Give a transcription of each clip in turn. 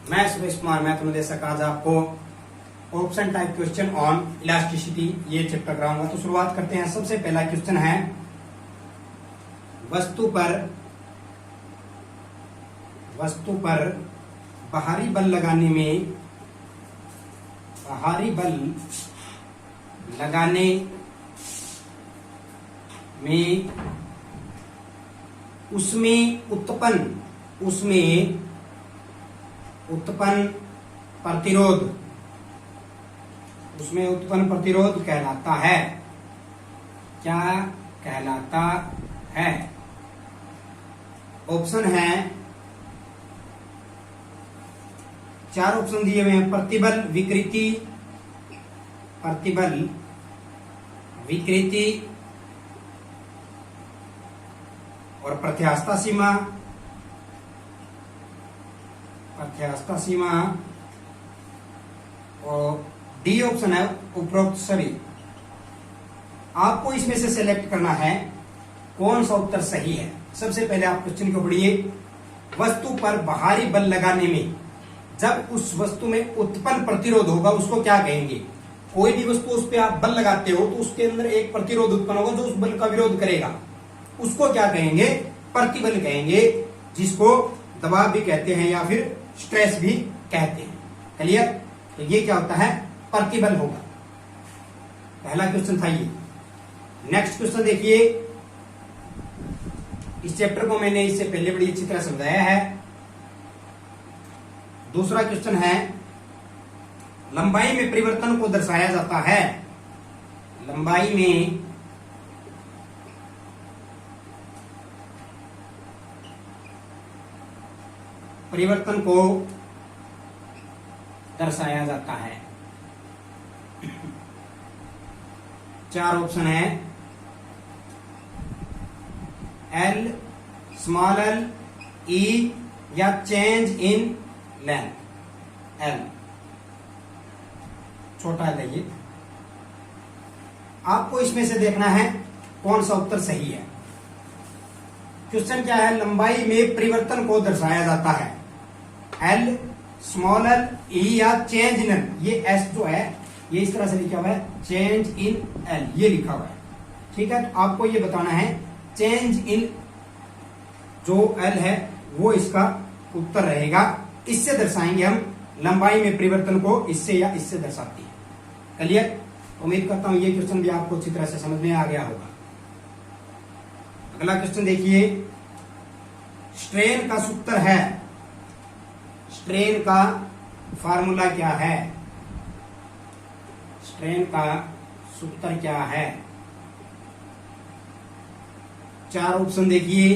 मैं सुरेश कुमार मैथमेटिक्स आज आपको option type question on elasticity ये चैप्टर कराऊंगा। तो शुरुआत करते हैं। सबसे पहला क्वेश्चन है, वस्तु पर बाहरी बल लगाने में उसमें उत्पन्न प्रतिरोध कहलाता है। क्या कहलाता है? ऑप्शन है, चार ऑप्शन दिए हुए हैं। प्रतिबल विकृति और प्रत्यास्था सीमा और डी ऑप्शन है उपरोक्त सभी। आपको इसमें से सिलेक्ट करना है कौन सा उत्तर सही है। सबसे पहले आप क्वेश्चन को पढ़िए। वस्तु पर बाहरी बल लगाने में जब उस वस्तु में उत्पन्न प्रतिरोध होगा उसको क्या कहेंगे? कोई भी वस्तु उस पर आप बल लगाते हो तो उसके अंदर एक प्रतिरोध उत्पन्न होगा जो उस बल का विरोध करेगा, उसको क्या कहेंगे? प्रतिबल कहेंगे, जिसको दबाव भी कहते हैं या फिर स्ट्रेस भी कहते हैं। क्लियर? तो ये क्या होता है? प्रतिबल होगा। पहला क्वेश्चन था ये। नेक्स्ट क्वेश्चन देखिए। इस चैप्टर को मैंने इससे पहले बड़ी अच्छी तरह समझाया है। दूसरा क्वेश्चन है, लंबाई में परिवर्तन को दर्शाया जाता है। लंबाई में परिवर्तन को दर्शाया जाता है। चार ऑप्शन है, एल, स्मॉल एल, ई या चेंज इन लेंथ। एल छोटा है ये। आपको इसमें से देखना है कौन सा उत्तर सही है। क्वेश्चन क्या है? लंबाई में परिवर्तन को दर्शाया जाता है। एल, स्मॉल एल, ई या चेंज इन एल। ये एस जो है ये इस तरह से लिखा हुआ है, चेंज इन एल ये लिखा हुआ है। ठीक है, तो आपको ये बताना है चेंज इन जो एल है वो इसका उत्तर रहेगा। इससे दर्शाएंगे हम लंबाई में परिवर्तन को, इससे या इससे दर्शाती है। क्लियर? उम्मीद करता हूं ये क्वेश्चन भी आपको अच्छी तरह से समझ में आ गया होगा। अगला क्वेश्चन देखिए। स्ट्रेन का सूत्र है, स्ट्रेन का फार्मूला क्या है? स्ट्रेन का सूत्र क्या है? चार ऑप्शन देखिए।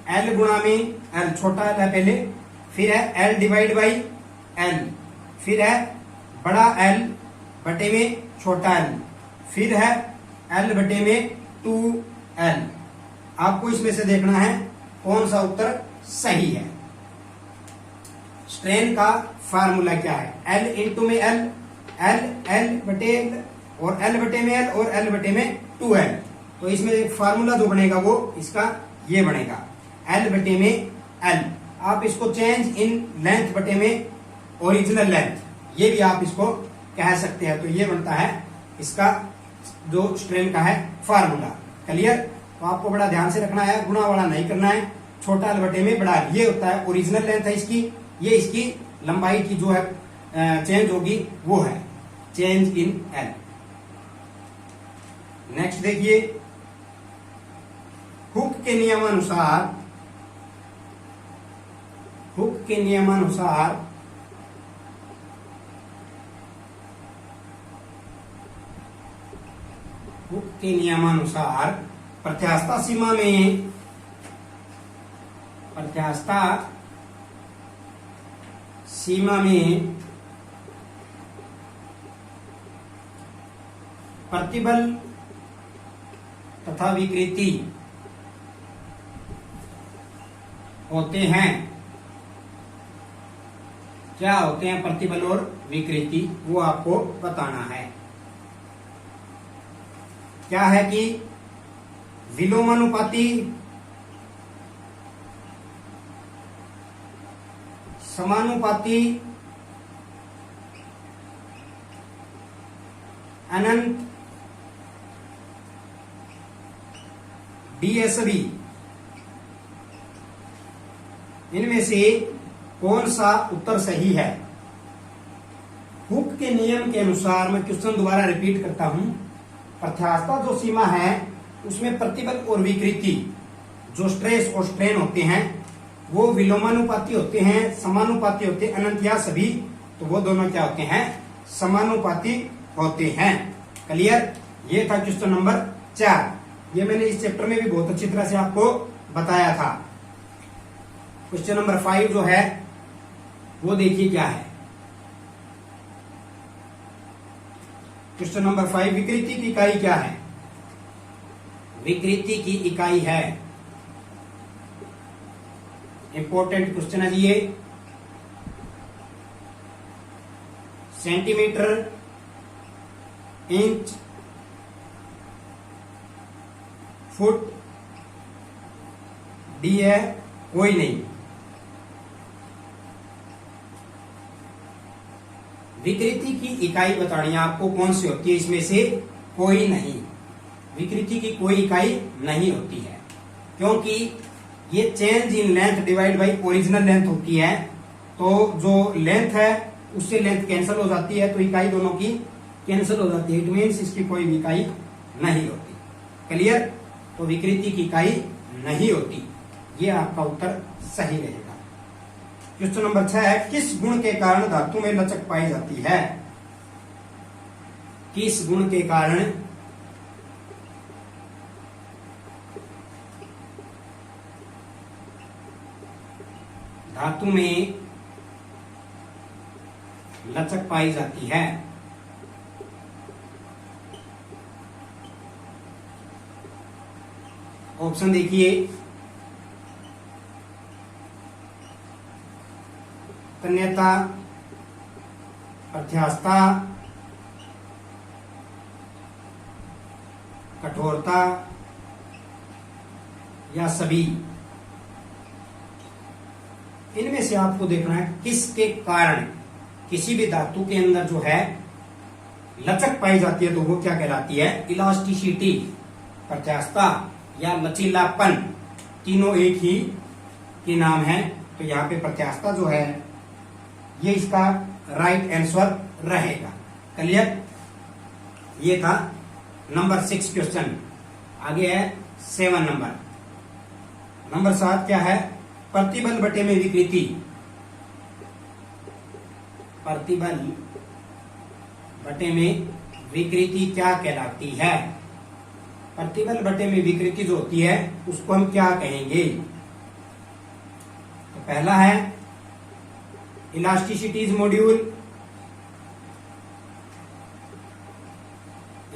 एल गुणा में एल, छोटा एल है पहले, फिर है एल डिवाइड बाई एल, फिर है बड़ा एल बटे में छोटा एल, फिर है एल बटे में 2L। आपको इसमें से देखना है कौन सा उत्तर सही है। स्ट्रेन का फार्मूला क्या है? एल इंटू में एल, एल बटे एल और एल बटे में एल और एल बटे में 2L। तो इसमें फार्मूला जो बनेगा वो इसका ये बनेगा, एल बटे में एल। आप इसको चेंज इन लेंथ बटे में ओरिजिनल लेंथ, ये भी आप इसको कह सकते हैं। तो ये बनता है इसका जो स्ट्रेन का है फार्मूला। क्लियर? तो आपको बड़ा ध्यान से रखना है, गुणा वाला नहीं करना है। छोटा एल बटे में बड़ा एल, ये होता है ओरिजिनल लेंथ है इसकी। ये इसकी लंबाई की जो है चेंज होगी वो है चेंज इन एल। नेक्स्ट देखिए। हुक के नियमानुसार प्रत्यास्था सीमा में प्रतिबल तथा विकृति होते हैं। क्या होते हैं प्रतिबल और विकृति? वो आपको बताना है। क्या है कि विलोमानुपाती समानुपाती अनंत डीएसबी, इनमें से कौन सा उत्तर सही है? हुक के नियम के अनुसार मैं क्वेश्चन दोबारा रिपीट करता हूं। प्रत्यास्थता जो सीमा है उसमें प्रतिबल और विकृति, जो स्ट्रेस और स्ट्रेन होते हैं, वो विलोमानुपाती होते हैं, समानुपाती होते हैं, अनंत या सभी, तो वो दोनों क्या होते हैं? समानुपाती होते हैं। क्लियर? ये था क्वेश्चन नंबर 4। ये मैंने इस चैप्टर में भी बहुत अच्छी तरह से आपको बताया था। क्वेश्चन नंबर 5 जो है वो देखिए क्या है। क्वेश्चन नंबर 5, विकृति की इकाई क्या है? विकृति की इकाई है, इंपॉर्टेंट क्वेश्चन है ये, सेंटीमीटर, इंच, फुट, डी है, कोई नहीं। विकृति की इकाई बतानी है आपको, कौन सी होती है इसमें से? कोई नहीं। विकृति की कोई इकाई नहीं होती है, क्योंकि ये change in length divide by original length होती है। तो जो लेंथ है उससे लेंथ कैंसिल हो जाती है, तो इकाई दोनों की कैंसिल हो जाती है। इट मीन्स इसकी कोई भी इकाई नहीं होती। क्लियर? तो विकृति की इकाई नहीं होती। ये आपका उत्तर सही रहेगा। क्वेश्चन नंबर 6 है, किस गुण के कारण धातु में लचक पाई जाती है? किस गुण के कारण धातु में लचक पाई जाती है? ऑप्शन देखिए, तन्यता, प्रत्यास्थता, कठोरता या सभी। इनमें से आपको देखना है किसके कारण किसी भी धातु के अंदर जो है लचक पाई जाती है, तो वो क्या कहलाती है? इलास्टिसिटी, प्रत्यास्थता या लचीलापन, तीनों एक ही के नाम है। तो यहाँ पे प्रत्यास्थता जो है ये इसका राइट आंसर रहेगा। क्लियर? ये था नंबर 6 क्वेश्चन। आगे है 7 नंबर। नंबर 7 क्या है? प्रतिबल बटे में विकृति। प्रतिबल बटे में विकृति क्या कहलाती है? प्रतिबल बटे में विकृति जो होती है उसको हम क्या कहेंगे? तो पहला है elasticities modulus,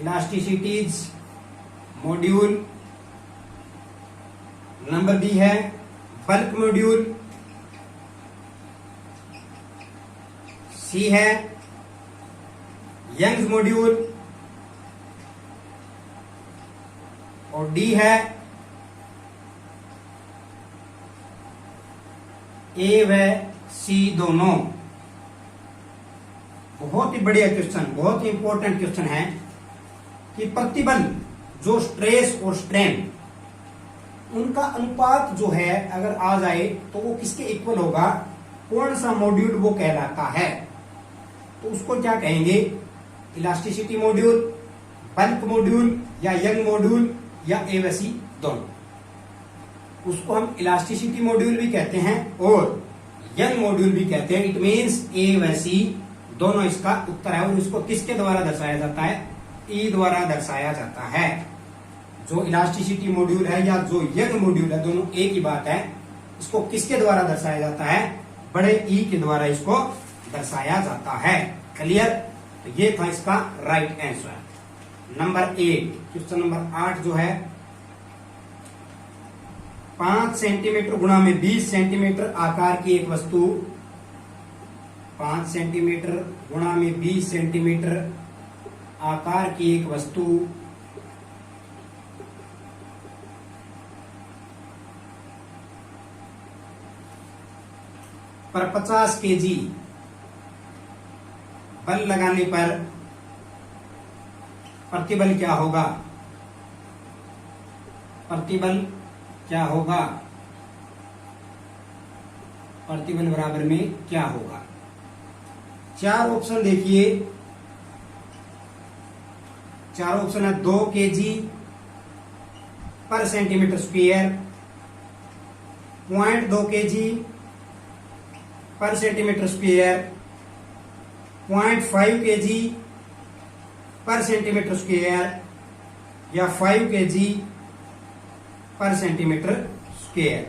elasticities modulus. Number B है बल्क मॉड्यूल, सी है यंग्स मॉड्यूल, और डी है ए व सी दोनों। बहुत ही बढ़िया क्वेश्चन, बहुत ही इंपॉर्टेंट क्वेश्चन है कि प्रतिबल जो स्ट्रेस और स्ट्रेन उनका अनुपात जो है अगर आ जाए तो वो किसके इक्वल होगा? कौन सा मॉड्यूल वो कहलाता है? तो उसको क्या कहेंगे? इलास्टिसिटी मॉड्यूल, बल्क मॉड्यूल या यंग मॉड्यूल या एवसी दोनों। उसको हम इलास्टिसिटी मॉड्यूल भी कहते हैं और यंग मॉड्यूल भी कहते हैं। इट मीन्स ए व सी दोनों इसका उत्तर है। और इसको किसके द्वारा दर्शाया जाता है? ई द्वारा दर्शाया जाता है। जो इलास्टिसिटी मॉड्यूल है या जो यंग मॉड्यूल है, दोनों एक ही बात है। इसको किसके द्वारा दर्शाया जाता है? बड़े ई के द्वारा इसको दर्शाया जाता है। क्लियर? तो ये था इसका right answer. Number 8, question number 8 जो है 5 सेंटीमीटर गुणा में 20 सेंटीमीटर आकार की एक वस्तु, 5 सेंटीमीटर गुणा में 20 सेंटीमीटर आकार की एक वस्तु पर 50 kg बल लगाने पर प्रतिबल क्या होगा? प्रतिबल क्या होगा? प्रतिबल बराबर में क्या होगा? 4 ऑप्शन देखिए। 4 ऑप्शन है 2 kg पर सेंटीमीटर स्क्वायर, 0.2 kg पर सेंटीमीटर स्क्वायर, 0.5 kg पर सेंटीमीटर स्क्वायर या 5 kg पर सेंटीमीटर स्क्वायर।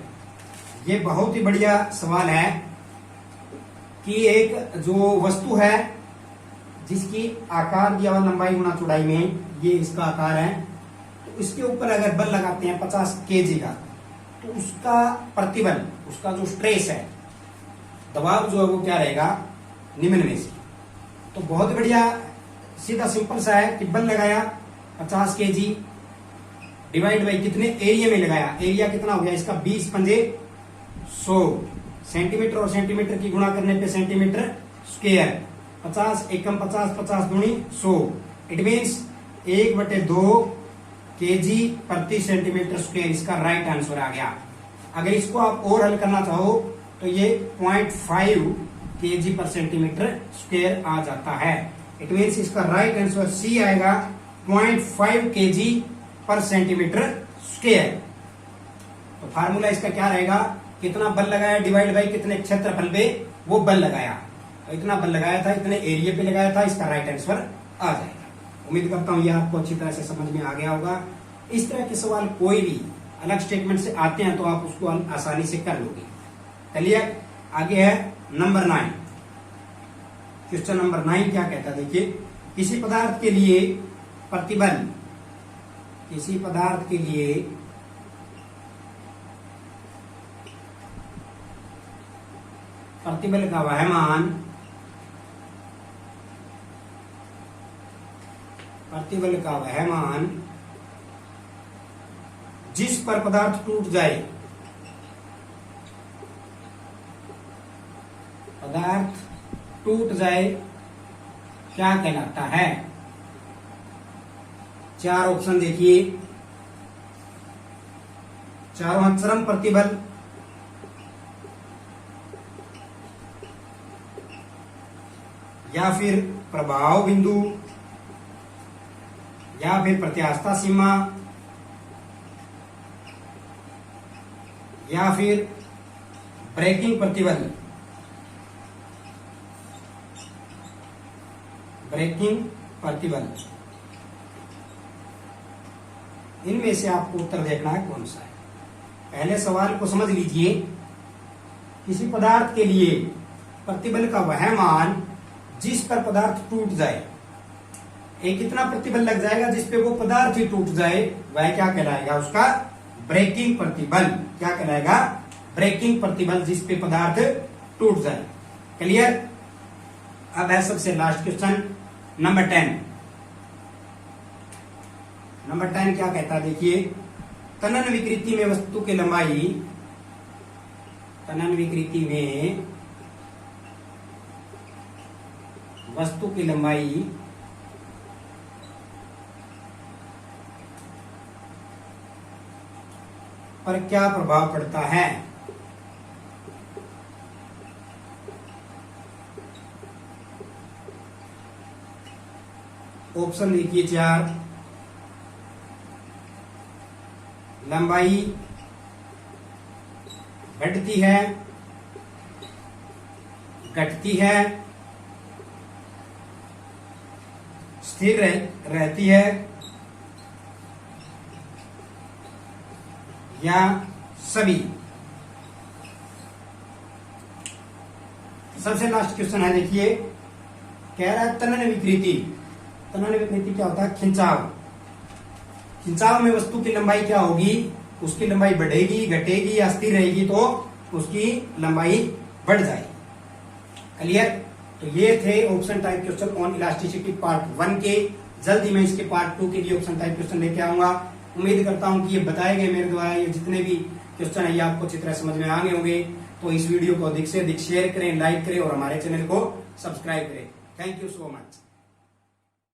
ये बहुत ही बढ़िया सवाल है कि एक जो वस्तु है जिसकी आकार दिया हुआ लंबाई गुना चौड़ाई में, ये इसका आकार है, तो इसके ऊपर अगर बल लगाते हैं 50 kg का, तो उसका प्रतिबल, उसका जो स्ट्रेस है, दबाव जो है वो क्या रहेगा? निम्न में से। तो बहुत बढ़िया सीधा सिंपल सा है कि बल लगाया 50 kg डिवाइड बाई कितने एरिया में लगाया, एरिया कितना हो गया इसका? 20 पंजे 100 सेंटीमीटर, और सेंटीमीटर की गुणा करने पे सेंटीमीटर स्क्वायर, 50 एकम 50, 50 दूनी 100, इट मीन्स 1/2 kg प्रति सेंटीमीटर स्क्वायर इसका राइट आंसर आ गया। अगर इसको आप और हल करना चाहो तो ये 0.5 kg पर सेंटीमीटर स्क्वायर आ जाता है। इट मीन्स इसका राइट आंसर सी आएगा, 0.5 kg पर सेंटीमीटर स्क्वायर। तो फार्मूला इसका क्या रहेगा? कितना बल लगाया डिवाइड बाई कितने क्षेत्रफल पे वो बल लगाया, तो इतना बल लगाया था, इतने एरिया पे लगाया था, इसका राइट आंसर आ जाएगा। उम्मीद करता हूं ये आपको अच्छी तरह से समझ में आ गया होगा। इस तरह के सवाल कोई भी अलग स्टेटमेंट से आते हैं तो आप उसको आसानी से कर लोगे। चलिए आगे है नंबर 9। क्वेश्चन नंबर 9 क्या कहता है? देखिए, किसी पदार्थ के लिए प्रतिबल, किसी पदार्थ के लिए प्रतिबल का वह मान, प्रतिबल का वह मान जिस पर पदार्थ टूट जाए, पदार्थ टूट जाए, क्या कहलाता है? 4 ऑप्शन देखिए। चारों चरम प्रतिबल, या फिर प्रभाव बिंदु, या फिर प्रत्यास्था सीमा, या फिर ब्रेकिंग प्रतिबल, ब्रेकिंग प्रतिबल। इनमें से आपको उत्तर देखना है कौन सा है। पहले सवाल को समझ लीजिए। किसी पदार्थ के लिए प्रतिबल का वह मान जिस पर पदार्थ टूट जाए, एक कितना प्रतिबल लग जाएगा जिस पे वो पदार्थ ही टूट जाए, वह क्या कहलाएगा? उसका ब्रेकिंग प्रतिबल। क्या कहलाएगा? ब्रेकिंग प्रतिबल, जिस पे पदार्थ टूट जाए। क्लियर? अब है सबसे लास्ट क्वेश्चन नंबर 10। नंबर 10 क्या कहता है? देखिए, तनन विकृति में वस्तु की लंबाई, तनन विकृति में वस्तु की लंबाई पर क्या प्रभाव पड़ता है? ऑप्शन देखिए 4। लंबाई बढ़ती है, घटती है, स्थिर रहती है, या सभी। सबसे लास्ट क्वेश्चन है, देखिए, कह रहा है तनन विकृति। तनन विकृति क्या होता है? खिंचाव। खिंचाव में वस्तु की लंबाई क्या होगी? उसकी लंबाई बढ़ेगी, घटेगी या स्थिर रहेगी, तो उसकी लंबाई बढ़ जाएगी। क्लियर? तो ये थे option type question on elasticity part 1 के। जल्दी मैं इसके पार्ट 2 के लिए ऑप्शन टाइप क्वेश्चन लेके आऊंगा। उम्मीद करता हूं कि ये बताए गए मेरे द्वारा ये जितने भी क्वेश्चन है ये आपको अच्छी तरह समझ में आ गए होंगे। तो इस वीडियो को अधिक से अधिक शेयर करें, लाइक करें और हमारे चैनल को सब्सक्राइब करें। Thank you so much.